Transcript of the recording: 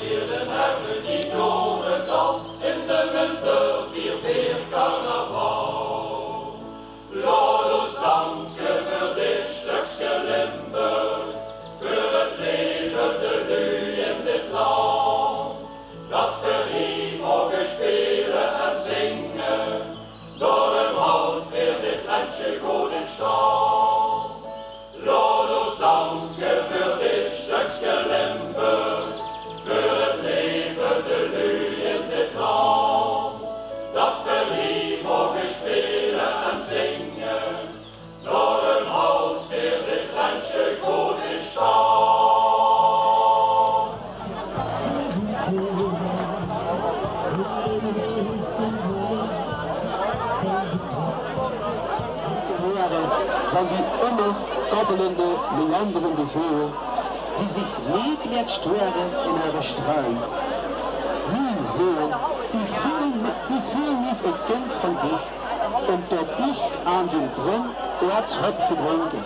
marcheerden hem niet door het dal, in de winter vier carnaval. Laat danken voor dit stukje Limburg, voor het levende lui in dit land, dat voor hem mogen spelen en zingen, door hem houdt voor dit landje goed in stand. Laat ons danken voor dit stukje Limburg, voor het levende lui in dit land, dat voor hem mogen spelen en zingen, door hem houdt voor dit landje goed in stand. Van die immer kabbelende, meanderende Vögel, die sich nicht mehr stören in ihrer Strahlen. Mein Vögel, ich fühl mich ein Kind von dich, und dort ich an den Brunnen Ortshop gedrungen.